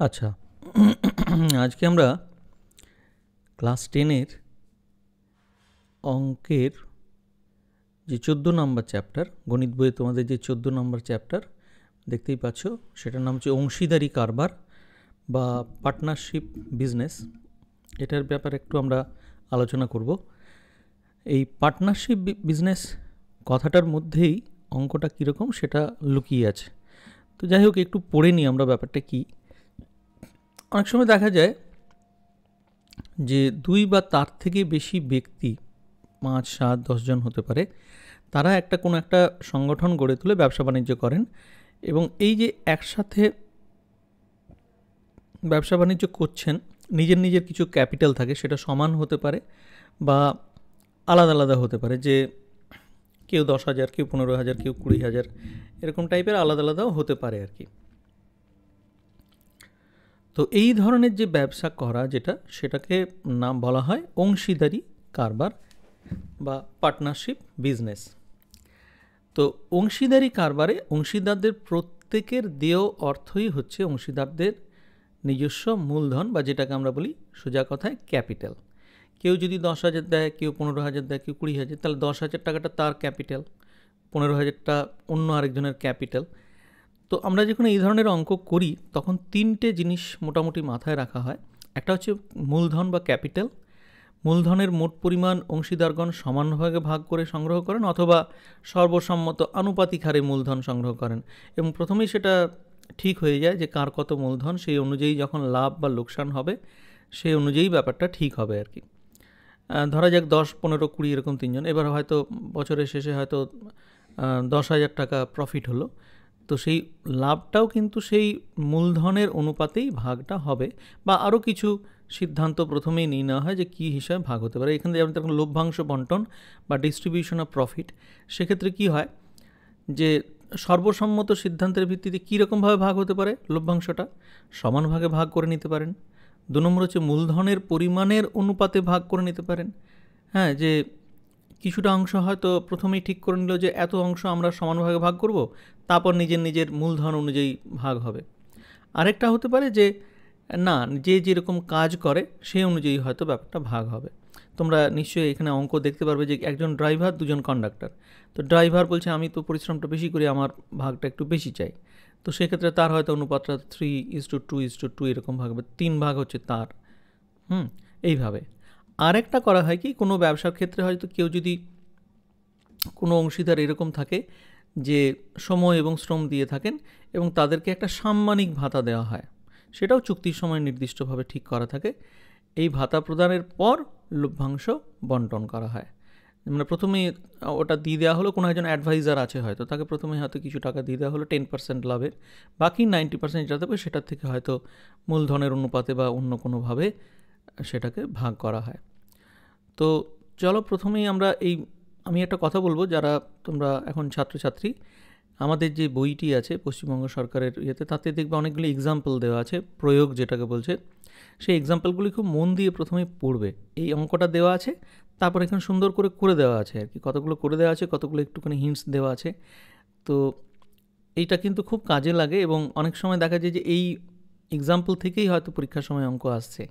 আচ্ছা, আজকে আমরা ক্লাস 10-এর অঙ্কের যে 14 নম্বর চ্যাপ্টার, গণিত বইয়ে তোমাদের যে 14 নম্বর চ্যাপ্টার দেখতেই পাচ্ছ, সেটার নাম হচ্ছে অংশীদারি কারবার বা পার্টনারশিপ বিজনেস। এটার ব্যাপারে একটু আমরা আলোচনা করব। এই পার্টনারশিপ বিজনেস কথাটার মধ্যেই অঙ্কটা কীরকম সেটা লুকিয়ে আছে। তো যাই হোক, একটু পড়ে নিই আমরা ব্যাপারটা কী। অনেক সময় দেখা যায় যে 2 বা তার থেকে বেশি ব্যক্তি, 5, 7, 10 জন হতে পারে, তারা কোনো একটা সংগঠন গড়ে তুলে ব্যবসা বাণিজ্য করেন এবং এই যে একসাথে ব্যবসা বাণিজ্য করছেন, নিজের নিজের কিছু ক্যাপিটাল থাকে, সেটা সমান হতে পারে বা আলাদা আলাদা হতে পারে, যে কেউ 10,000, কেউ 15,000, কেউ 20,000, এরকম টাইপের আলাদা আলাদাও হতে পারে আর কি। তো এই ধরনের যে ব্যবসা করা সেটাকে নাম বলা হয় অংশীদারি কারবার বা পার্টনারশিপ বিজনেস। তো অংশীদারি কারবারে অংশীদারদের প্রত্যেকের দেয় অর্থই হচ্ছে অংশীদারদের নিজস্ব মূলধন, বা যেটাকে আমরা বলি সোজা কথায় ক্যাপিটাল। কেউ যদি 10,000 দেয়, কেউ 15,000 দেয়, কেউ 20,000, তাহলে 10,000 টাকাটা তার ক্যাপিটাল, 15,000টা অন্য আরেকজনের ক্যাপিটাল। তো আমরা যখন এই ধরনের অঙ্ক করি তখন 3টে জিনিস মোটামুটি মাথায় রাখা হয়। একটা হচ্ছে মূলধন বা ক্যাপিটাল। মূলধনের মোট পরিমাণ অংশীদারগণ সমানভাবে ভাগ করে সংগ্রহ করেন অথবা সর্বসম্মত আনুপাতিক হারে মূলধন সংগ্রহ করেন, এবং প্রথমেই সেটা ঠিক হয়ে যায় যে কার কত মূলধন, সেই অনুযায়ী যখন লাভ বা লোকসান হবে সেই অনুযায়ী ব্যাপারটা ঠিক হবে আর কি। ধরা যাক 10, 15, 20 এরকম 3 জন, এবার হয়তো বছরের শেষে হয়তো 10,000 টাকা প্রফিট হলো, তো সেই লাভটাও কিন্তু সেই মূলধনের অনুপাতেই ভাগটা হবে, বা আরও কিছু সিদ্ধান্ত প্রথমেই নিয়ে নেওয়া হয় যে কী হিসাবে ভাগ হতে পারে। এখানে যেমন তখন লভ্যাংশ বন্টন বা ডিস্ট্রিবিউশন অফ প্রফিট, সেক্ষেত্রে কী হয় যে সর্বসম্মত সিদ্ধান্তের ভিত্তিতে কীরকমভাবে ভাগ হতে পারে, লভ্যাংশটা সমান ভাগে ভাগ করে নিতে পারেন। 2 নম্বর হচ্ছে মূলধনের পরিমাণের অনুপাতে ভাগ করে নিতে পারেন। হ্যাঁ, যে কিছুটা অংশ হয়তো প্রথমেই ঠিক করে নিল যে এত অংশ আমরা সমানভাগে ভাগ করব, তারপর নিজের নিজের মূলধন অনুযায়ী ভাগ হবে। আরেকটা হতে পারে যে না, যে যেরকম কাজ করে সেই অনুযায়ী হয়তো ব্যাপারটা ভাগ হবে। তোমরা নিশ্চয়ই এখানে অঙ্ক দেখতে পারবে যে একজন ড্রাইভার, 2 জন কন্ডাক্টর। তো ড্রাইভার বলছে আমি তো পরিশ্রমটা বেশি করি, আমার ভাগটা একটু বেশি চাই। তো সেক্ষেত্রে তার হয়তো অনুপাতটা 3:2:2 এরকম ভাগ হবে, 3 ভাগ হচ্ছে তার। এইভাবে। আরেকটা করা হয় কি, কোনো ব্যবসার ক্ষেত্রে হয়তো কেউ যদি কোনো অংশীদার এরকম থাকে যে সময় এবং শ্রম দিয়ে থাকেন এবং তাদেরকে একটা সাম্মানিক ভাতা দেওয়া হয়, সেটাও চুক্তির সময় নির্দিষ্টভাবে ঠিক করা থাকে। এই ভাতা প্রদানের পর লভ্যাংশ বন্টন করা হয়। মানে প্রথমে ওটা দিয়ে দেওয়া হলো, কোনো একজন অ্যাডভাইজার আছে হয়তো, তাকে প্রথমে হয়তো কিছু টাকা দিয়ে দেওয়া হলো 10% লাভের, বাকি 90% যেটা দেবে সেটার থেকে হয়তো মূলধনের অনুপাতে বা অন্য কোনোভাবে সেটাকে ভাগ করা হয়। তো চলো প্রথমেই আমরা আমি একটা কথা বলবো, যারা তোমরা এখন ছাত্রছাত্রী, আমাদের যে বইটি আছে পশ্চিমবঙ্গ সরকারের ইয়েতে, তাতে দেখবে অনেকগুলি এক্সাম্পল দেওয়া আছে, প্রয়োগ যেটাকে বলছে, সেই এক্সাম্পলগুলি খুব মন দিয়ে প্রথমে পড়বে। এই অঙ্কটা দেওয়া আছে, তারপর এখানে সুন্দর করে দেওয়া আছে আর কি, কতগুলো করে দেওয়া আছে, কতগুলো একটুখানি হিন্টস দেওয়া আছে। তো এইটা কিন্তু খুব কাজে লাগে, এবং অনেক সময় দেখা যায় যে এই এক্সাম্পল থেকেই হয়তো পরীক্ষার সময় অঙ্ক আসছে,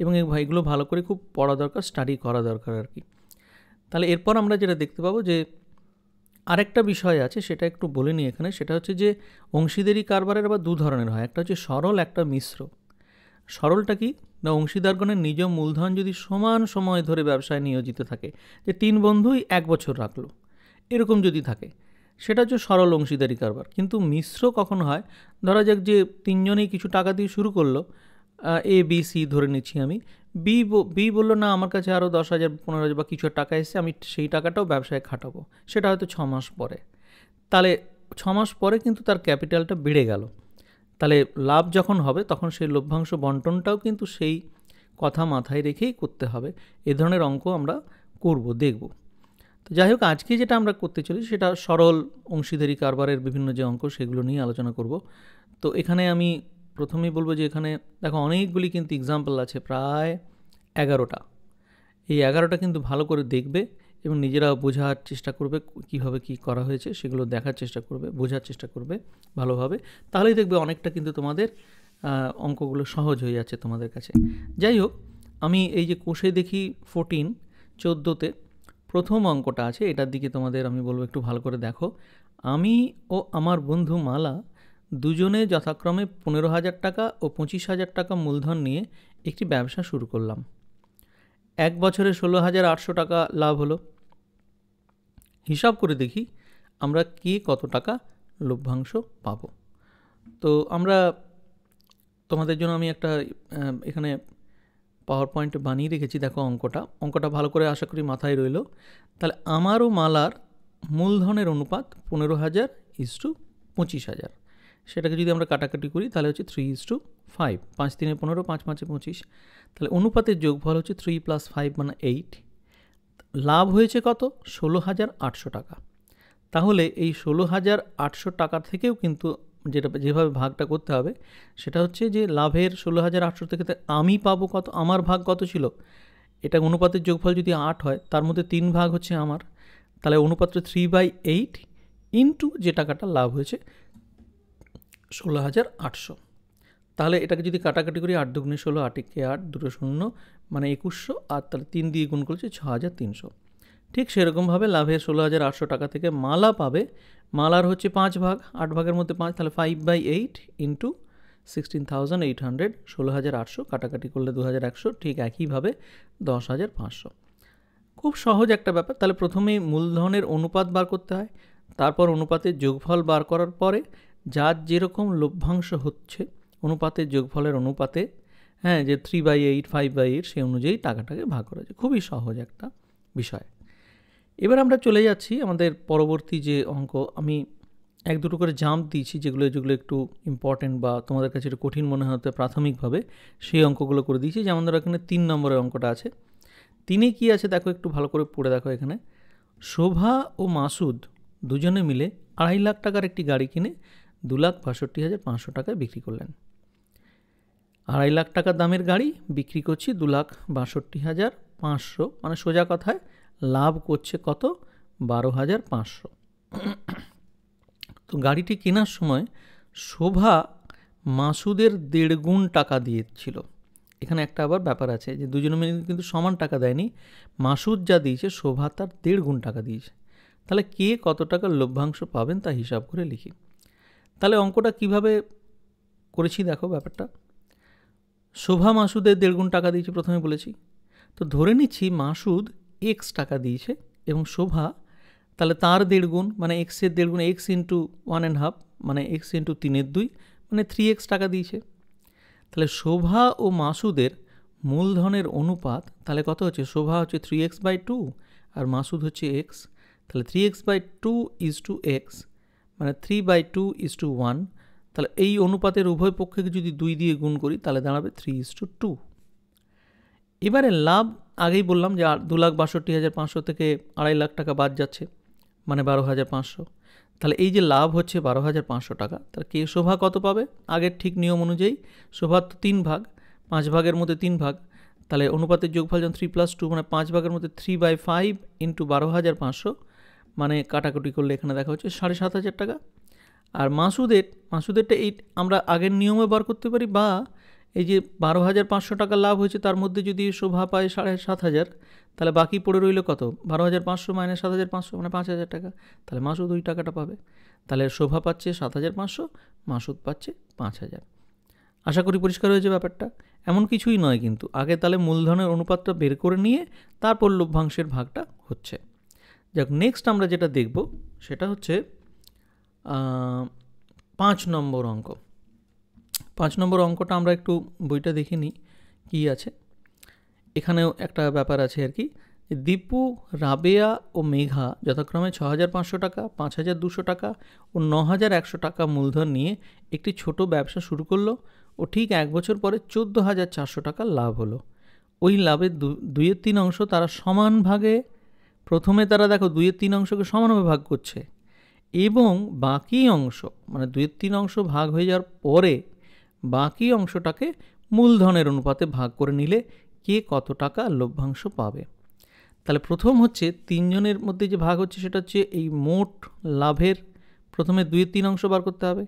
এবং এগুলো ভালো করে খুব পড়া দরকার, স্টাডি করা দরকার আর কি। তাহলে এরপর আমরা যেটা দেখতে পাবো যে আরেকটা বিষয় আছে, সেটা একটু বলে নিই এখানে। সেটা হচ্ছে যে অংশীদারি কারবারের আবার 2 ধরনের হয়, একটা হচ্ছে সরল, একটা মিশ্র। সরলটা কি না, অংশীদারগণের নিজ মূলধন যদি সমান সময় ধরে ব্যবসায় নিয়োজিত থাকে, যে 3 বন্ধুই 1 বছর রাখলো, এরকম যদি থাকে, সেটা হচ্ছে সরল অংশীদারি কারবার। কিন্তু মিশ্র কখন হয়, ধরা যাক যে 3 জনেই কিছু টাকা দিয়ে শুরু করলো, এ বি সি ধরে নিচ্ছি আমি, বি বললো না আমার কাছে আরও 10,000, 15,000 বা কিছু টাকা এসছে, আমি সেই টাকাটাও ব্যবসায় খাটাবো, সেটা হয়তো 6 মাস পরে। তাহলে 6 মাস পরে কিন্তু তার ক্যাপিটালটা বেড়ে গেল, তাহলে লাভ যখন হবে তখন সেই লভ্যাংশ বন্টনটাও কিন্তু সেই কথা মাথায় রেখেই করতে হবে। এ ধরনের অঙ্ক আমরা দেখব। তো যাই হোক, আজকে যেটা আমরা করতে চলি সেটা সরল অংশীদারি কারবারের বিভিন্ন যে অঙ্ক, সেগুলো নিয়ে আলোচনা করব। তো এখানে আমি প্রথমেই বলবো যে এখানে দেখো অনেকগুলি কিন্তু এক্সাম্পল আছে, প্রায় 11টা। এই 11টা কিন্তু ভালো করে দেখবে এবং নিজেরা বোঝার চেষ্টা করবে কীভাবে কী করা হয়েছে, সেগুলো দেখার চেষ্টা করবে, বোঝার চেষ্টা করবে ভালোভাবে, তাহলেই দেখবে অনেকটা কিন্তু তোমাদের অঙ্কগুলো সহজ হয়ে যাচ্ছে তোমাদের কাছে। যাই হোক, আমি এই যে কোষে দেখি 14 প্রথম অঙ্কটা আছে, এটার দিকে তোমাদের আমি বলবো একটু ভালো করে দেখো। আমি ও আমার বন্ধু মালা দুজনে যথাক্রমে 15,000 টাকা ও 25,000 টাকা মূলধন নিয়ে একটি ব্যবসা শুরু করলাম। 1 বছরে 16,800 টাকা লাভ হলো। হিসাব করে দেখি আমরা কে কত টাকা লভ্যাংশ পাবো। তো আমরা তোমাদের জন্য আমি একটা এখানে পাওয়ার পয়েন্ট বানিয়ে রেখেছি, দেখো অঙ্কটা ভালো করে আশা করি মাথায় রইল। তাহলে আমার ও মালার মূলধনের অনুপাত 15,000:25,000। সেটাকে যদি আমরা কাটাকাটি করি তাহলে হচ্ছে 3:5, 5 3 15, 5 5 25। তাহলে অনুপাতের যোগফল হচ্ছে 3 + 5 মানে 8। লাভ হয়েছে কত? 16,800 টাকা। তাহলে এই 16,800 টাকা থেকেও কিন্তু যেভাবে ভাগটা করতে হবে সেটা হচ্ছে যে লাভের 16,800 থেকে আমি পাবো কত, আমার ভাগ কত ছিল। এটা অনুপাতের যোগফল যদি 8 হয়, তার মধ্যে 3 ভাগ হচ্ছে আমার। তাহলে অনুপাতটা 3/8 ইন্টু যে টাকাটা লাভ হয়েছে 16,800। তাহলে এটাকে যদি কাটাকাটি করি 8 দুগুণে 16, 8 একে 8, 2 শূন্য মানে 2100, আর তাহলে 3 দিয়ে গুণ করছে 6,300। ঠিক সেরকমভাবে লাভের 16,800 টাকা থেকে মালা পাবে, মালার হচ্ছে 5 ভাগ, 8 ভাগের মধ্যে 5, তাহলে 5/8 ইন্টু 16,800, 16,800 কাটাকাটি করলে 2,100, ঠিক একইভাবে 10,500। খুব সহজ একটা ব্যাপার। তাহলে প্রথমেই মূলধনের অনুপাত বার করতে হয়, তারপর অনুপাতের যোগফল বার করার পরে যার যেরকম লভ্যাংশ হচ্ছে অনুপাতের যোগফলের অনুপাতে, হ্যাঁ, যে 3/8 5/8 সেই অনুযায়ী টাকাটাকে ভাগ করা যায়। খুবই সহজ একটা বিষয়। এবার আমরা চলে যাচ্ছি আমাদের পরবর্তী যে অঙ্ক। আমি 1-2 করে জাম্প দিয়েছি, যেগুলো একটু ইম্পর্টেন্ট বা তোমাদের কাছে একটু কঠিন মনে হতে প্রাথমিকভাবে, সেই অঙ্কগুলো করে দিয়েছি। যেমন ধরো এখানে 3 নম্বরের অঙ্কটা আছে। 3-এ কী আছে দেখো, একটু ভালো করে পড়ে দেখো। এখানে শোভা ও মাসুদ দুজনে মিলে 2.5 লাখ টাকার একটি গাড়ি কিনে 2,62,500 টাকায় বিক্রি করলেন। 2.5 লাখ টাকা দামের গাড়ি বিক্রি করছি 2,62,500, মানে সোজা কথায় লাভ করছে কত? 12,500। তো গাড়িটি কেনার সময় শোভা মাসুদের 1.5 গুণ টাকা দিয়েছিল। এখানে একটা আবার ব্যাপার আছে যে দুজনে মিলে কিন্তু সমান টাকা দেয়নি, মাসুদ যা দিয়েছে শোভা তার 1.5 গুণ টাকা দিয়েছে। তাহলে কে কত টাকা লভ্যাংশ পাবেন তা হিসাব করে লিখি। তাহলে অঙ্কটা কিভাবে করেছি দেখো ব্যাপারটা। শোভা মাসুদের 1.5 গুণ টাকা দিয়েছে প্রথমে বলেছি। তো ধরে নিচ্ছি মাসুদ এক্স টাকা দিয়েছে এবং শোভা তাহলে তার 1.5 গুণ মানে এক্সের 1.5 গুণ, এক্স ইন্টু 1.5 মানে এক্স ইন্টু 3/2 মানে 3x টাকা দিয়েছে। তাহলে শোভা ও মাসুদের মূলধনের অনুপাত তাহলে কত হচ্ছে? শোভা হচ্ছে 3x/2 আর মাসুদ হচ্ছে এক্স। তাহলে 3x/2 = x, মানে 3/2 = 1। তাহলে এই অনুপাতের উভয় পক্ষকে যদি 2 দিয়ে গুণ করি তাহলে দাঁড়াবে 3:2। এবারে লাভ আগেই বললাম যে 2,62,500 থেকে 2.5 লাখ টাকা বাদ যাচ্ছে, মানে 12,500। তাহলে এই যে লাভ হচ্ছে 12,500 টাকা, তাহলে কে শোভা কত পাবে? আগের ঠিক নিয়ম অনুযায়ী শোভার তো 3 ভাগ, 5 ভাগের মধ্যে 3 ভাগ, তাহলে অনুপাতের যোগফল যখন 3 + 2 মানে 5 ভাগের মধ্যে 3/5 ইন্টু 12,500, মানে কাটাকুটি করলে এখানে দেখা হচ্ছে 7,500 টাকা। আর মাসুদেরটা এই আমরা আগের নিয়মে বার করতে পারি, বা এই যে 12,500 টাকা লাভ হয়েছে তার মধ্যে যদি শোভা পায় 7,500, তাহলে বাকি পড়ে রইল কত? 12,500 - 7,500 মানে 5,000 টাকা। তাহলে মাসুদ ওই টাকাটা পাবে। তাহলে শোভা পাচ্ছে 7,500, মাসুদ পাচ্ছে 5,000। আশা করি পরিষ্কার হয়েছে ব্যাপারটা। এমন কিছুই নয় কিন্তু, আগে তাহলে মূলধনের অনুপাতটা বের করে নিয়ে তারপর লভ্যাংশের ভাগটা হচ্ছে। যাক, নেক্সট আমরা যেটা দেখব সেটা হচ্ছে 5 নম্বর অঙ্ক। 5 নম্বর অঙ্কটা আমরা একটু বইটা দেখে নিই কী আছে। এখানেও একটা ব্যাপার আছে আর কি, দীপু, রাবেয়া ও মেঘা যথাক্রমে 6,500 টাকা, 5,200 টাকা ও 9,100 টাকা মূলধন নিয়ে একটি ছোট ব্যবসা শুরু করলো ও ঠিক 1 বছর পরে 14,400 টাকা লাভ হলো। ওই লাভের 2/3 অংশ তারা সমান ভাগে, প্রথমে তারা দেখো 2/3 অংশকে সমানভাবে ভাগ করছে, এবং বাকি অংশ মানে 2/3 অংশ ভাগ হয়ে যাওয়ার পরে বাকি অংশটাকে মূলধনের অনুপাতে ভাগ করে নিলে কে কত টাকা লভ্যাংশ পাবে। তাহলে প্রথম হচ্ছে 3 জনের মধ্যে যে ভাগ হচ্ছে সেটা হচ্ছে এই মোট লাভের প্রথমে 2/3 অংশ বার করতে হবে,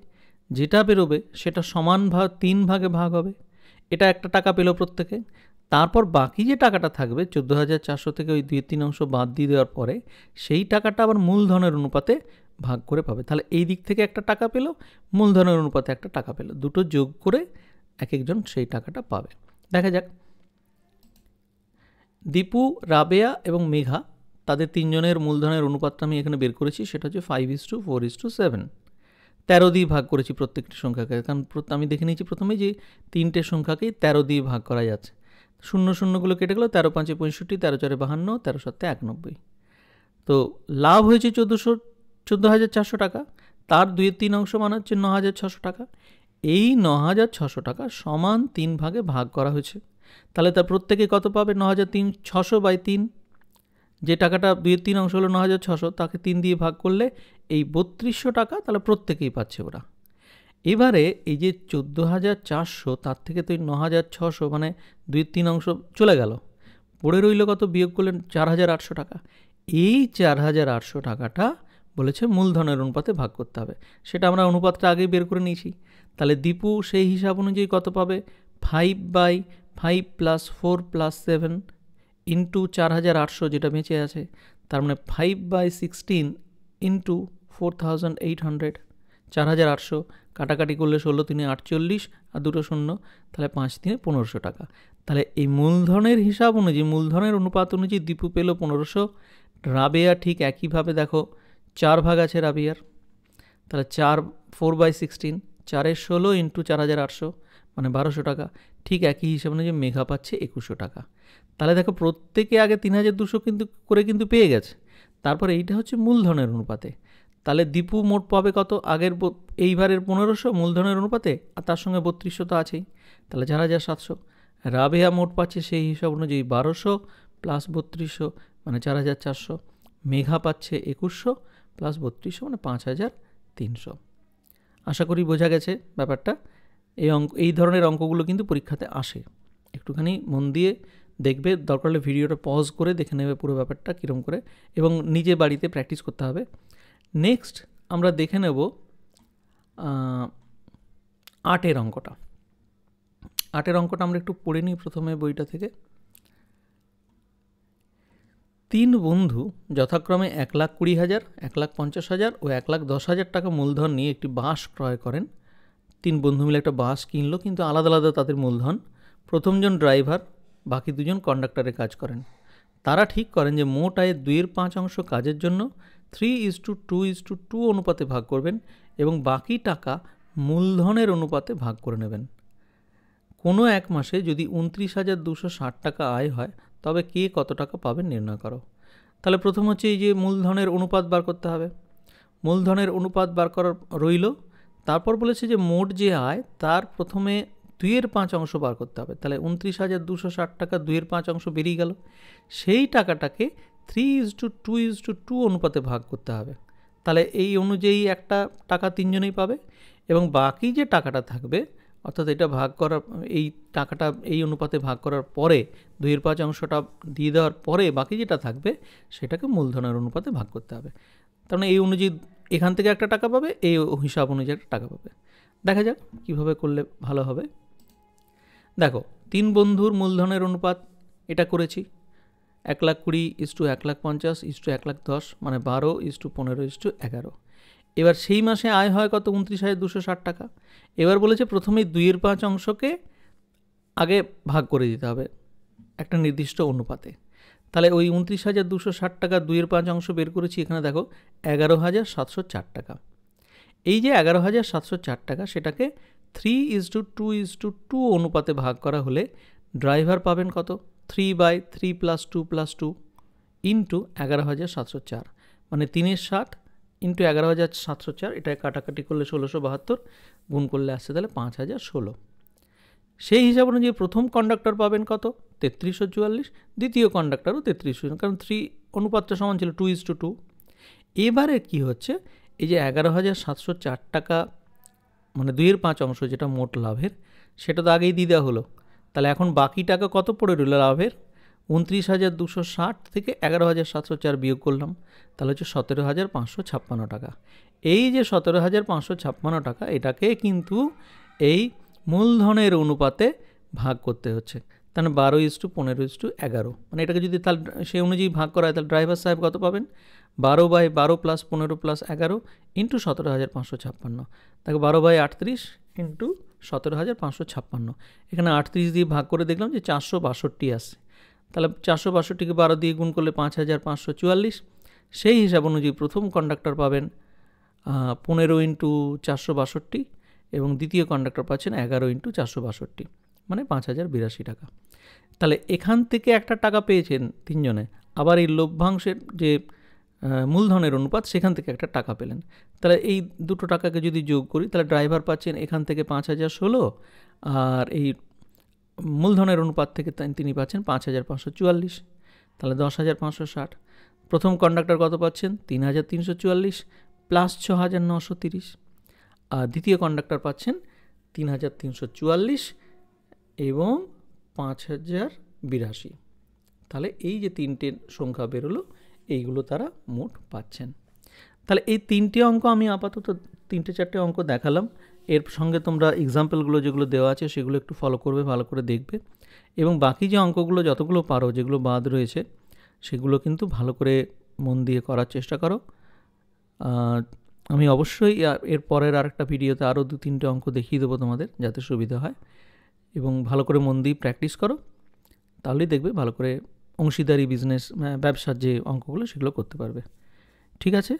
যেটা বেরোবে সেটা সমান ভাগ 3 ভাগে ভাগ হবে, এটা একটা টাকা পেল প্রত্যেকে। তারপর বাকি যে টাকাটা থাকবে 14,400 থেকে ওই 2-3 অংশ বাদ দিয়ে দেওয়ার পরে সেই টাকাটা আবার মূলধনের অনুপাতে ভাগ করে পাবে। তাহলে এই দিক থেকে একটা টাকা পেল, মূলধনের অনুপাতে একটা টাকা পেল, দুটো যোগ করে এক একজন সেই টাকাটা পাবে। দেখা যাক, দীপু, রাবেয়া এবং মেঘা তাদের তিনজনের মূলধনের অনুপাতটা আমি এখানে বের করেছি, সেটা হচ্ছে 5:4:7। 13 দিয়ে ভাগ করেছি প্রত্যেকটি সংখ্যাকে, কারণ আমি দেখে নিয়েছি প্রথমেই যে 3টে সংখ্যাকেই 13 দিয়ে ভাগ করা যাচ্ছে। শূন্য শূন্যগুলো কেটে গেল, 13 5 65, 13 4 52, 13 7 91। তো লাভ হয়েছে 14,400 টাকা, তার 2/3 অংশ মানে হচ্ছে 9,600 টাকা। এই 9,600 টাকা সমান 3 ভাগে ভাগ করা হয়েছে। তাহলে তার প্রত্যেকে কত পাবে? 9,600/3, যে টাকাটা 2/3 অংশ হলো 9,600, তাকে 3 দিয়ে ভাগ করলে এই 3200 টাকা তাহলে প্রত্যেকেই পাচ্ছে ওরা। এবারে এই যে 14,400 তার থেকে তো 9,600 মানে 2/3 অংশ চলে গেল, পড়ে রইল কত? বিয়োগ করলেন 4,800 টাকা। এই 4,800 টাকাটা বলেছে মূলধনের অনুপাতে ভাগ করতে হবে, সেটা আমরা অনুপাতটা আগেই বের করে নিয়েছি। তাহলে দীপু সেই হিসাব অনুযায়ী কত পাবে? 5/5 + 4 + 7 ইন্টু 4,800 যেটা বেঁচে আছে, তার মানে 5/16 ইন্টু 4,800। 4,800 কাটাকাটি করলে 16×3 48 আর 2 শূন্য, তাহলে 5×3 1500 টাকা। তাহলে এই মূলধনের হিসাব অনুযায়ী, মূলধনের অনুপাত অনুযায়ী দীপু পেল 1500। রাবেয়া ঠিক একইভাবে, দেখো 4 ভাগ আছে রাবেয়ার, তাহলে 4/16, 4/16 ইন্টু 4,800 মানে 1200 টাকা। ঠিক একই হিসাব অনুযায়ী মেঘা পাচ্ছে 2100 টাকা। তাহলে দেখো প্রত্যেকে আগে 3,200 কিন্তু পেয়ে গেছে, তারপর এইটা হচ্ছে মূলধনের অনুপাতে। তাহলে দীপু মোট পাবে কত? আগের এইবারের 1500 মূলধনের অনুপাতে, আর তার সঙ্গে 3200 তো আছেই, তাহলে 4,700। রাবেয়া মোট পাচ্ছে সেই হিসাব অনুযায়ী 1200 + 3200 মানে 4,400। মেঘা পাচ্ছে 2100 + 3200 মানে 5,300। আশা করি বোঝা গেছে ব্যাপারটা। এই ধরনের অঙ্কগুলো কিন্তু পরীক্ষাতে আসে, একটুখানি মন দিয়ে দেখবে, দরকার হলে ভিডিওটা পজ করে দেখে নেবে পুরো ব্যাপারটা কীরকম করে, এবং নিজে বাড়িতে প্র্যাকটিস করতে হবে। নেক্সট আমরা দেখে নেব 8এর অঙ্কটা। 8এর অঙ্কটা আমরা একটু পড়ে নিই প্রথমে বইটা থেকে। 3 বন্ধু যথাক্রমে 1,20,000, 1,50,000 ও 1,10,000 টাকা মূলধন নিয়ে একটি বাস ক্রয় করেন। 3 বন্ধু মিলে একটা বাস কিনলো, কিন্তু আলাদা আলাদা তাদের মূলধন। প্রথমজন ড্রাইভার, বাকি 2 জন কন্ডাক্টরে কাজ করেন। তারা ঠিক করেন যে মোট আয়ের 2/5 অংশ কাজের জন্য 3:2:2 অনুপাতে ভাগ করবেন এবং বাকি টাকা মূলধনের অনুপাতে ভাগ করে নেবেন। কোনো এক মাসে যদি 29,260 টাকা আয় হয়, তবে কে কত টাকা পাবেন নির্ণয় করো। তাহলে প্রথম হচ্ছে এই যে মূলধনের অনুপাত বার করতে হবে। মূলধনের অনুপাত বার করার রইল, তারপর বলেছে যে মোট যে আয় তার প্রথমে 2/5 অংশ বার করতে হবে। তাহলে 29,260 টাকা 2/5 অংশ বেরিয়ে গেল, সেই টাকাটাকে 3:2:2 অনুপাতে ভাগ করতে হবে। তাহলে এই অনুযায়ী একটা টাকা 3 জনেই পাবে, এবং বাকি যে টাকাটা থাকবে, অর্থাৎ এটা ভাগ করার, এই টাকাটা এই অনুপাতে ভাগ করার পরে 2/5 অংশটা দিয়ে দেওয়ার পরে বাকি যেটা থাকবে সেটাকে মূলধনের অনুপাতে ভাগ করতে হবে। তার মানে এই অনুযায়ী এখান থেকে একটা টাকা পাবে, এই হিসাব অনুযায়ী একটা টাকা পাবে। দেখা যাক কীভাবে করলে ভালো হবে। দেখো 3 বন্ধুর মূলধনের অনুপাত এটা করেছি, 1,20,1,50,1,10 মানে 12:15:11। এবার সেই মাসে আয় হয় কত? 29,260 টাকা। এবার বলেছে প্রথমেই 2/5 অংশকে আগে ভাগ করে দিতে হবে একটা নির্দিষ্ট অনুপাতে। তাহলে ওই 29,260 টাকা 2/5 অংশ বের করেছি, এখানে দেখো 11,704 টাকা। এই যে 11,704 টাকা, সেটাকে 3:2:2 অনুপাতে ভাগ করা হলে ড্রাইভার পাবেন কত? 3/3 + 2 + 2 ইন্টু 11,704 মানে 3/7 ইন্টু 11,704, এটাকে কাটাকাটি করলে 1,672, গুণ করলে আসছে তাহলে 5,016। সেই হিসাব অনুযায়ী প্রথম কন্ডাক্টর পাবেন কত? 3,344, দ্বিতীয় কন্ডাক্টরও 3,300, কারণ 3 অনুপাতটা সমান ছিল 2:2। এবারে কি হচ্ছে, এই যে 11,704 টাকা মানে 2/5 অংশ যেটা মোট লাভের, সেটা তো আগেই দিয়ে দেওয়া হলো। তাহলে এখন বাকি টাকা কত পড়ে রইল লাভের? 29,260 থেকে 11,704 বিয়োগ করলাম, তাহলে হচ্ছে 17,556 টাকা। এই যে 17,556 টাকা, এটাকে কিন্তু এই মূলধনের অনুপাতে ভাগ করতে হচ্ছে। তাহলে 12:15:11, মানে এটাকে যদি তাহলে সেই অনুযায়ী ভাগ করা হয়, তাহলে ড্রাইভার সাহেব কত পাবেন? 12/12 + 15 + 11 × 17,556। তাকে 12/38 × 17,556। এখানে 38 দিয়ে ভাগ করে দেখলাম যে 462 আসছে। তাহলে 462কে 12 দিয়ে গুণ করলে 5,544। সেই হিসাব অনুযায়ী প্রথম কন্ডাক্টর পাবেন 15 × 462 এবং দ্বিতীয় কন্ডাক্টর পাচ্ছেন 11 × 462, মানে 5,082 টাকা। তাহলে এখান থেকে একটা টাকা পেয়েছেন তিনজনে, আবার এই লভ্যাংশের যে মূলধনের অনুপাত সেখান থেকে একটা টাকা পেলেন। তাহলে এই দুটো টাকাকে যদি যোগ করি, তাহলে ড্রাইভার পাচ্ছেন এখান থেকে 5,016, আর এই মূলধনের অনুপাত থেকে তিনি পাচ্ছেন 5,544, তাহলে 10,560। প্রথম কন্ডাক্টর কত পাচ্ছেন? 3,344 প্লাস 6,930, আর দ্বিতীয় কন্ডাক্টর পাচ্ছেন 3,344 এবং 5,082। তাহলে এই যে তিনটে সংখ্যা বেরোলো, এইগুলো তারা মোট পাচ্ছেন। তাহলে এই তিনটে অঙ্ক আমি আপাতত 3-4টে অঙ্ক দেখালাম। এর সঙ্গে তোমরা এক্সাম্পলগুলো যেগুলো দেওয়া আছে সেগুলো একটু ফলো করবে, ভালো করে দেখবে, এবং বাকি যে অঙ্কগুলো যতগুলো পারো, যেগুলো বাদ রয়েছে সেগুলো কিন্তু ভালো করে মন দিয়ে করার চেষ্টা করো। আমি অবশ্যই এর পরের আরেকটা ভিডিওতে আরও 2-3টে অঙ্ক দেখিয়ে দেবো তোমাদের, যাতে সুবিধা হয়, এবং ভালো করে মন দিয়ে প্র্যাকটিস করো, তাহলেই দেখবে ভালো করে অংশীদারি বিজনেস ব্যবসার যে অঙ্কগুলো সেগুলো করতে পারবে। ঠিক আছে।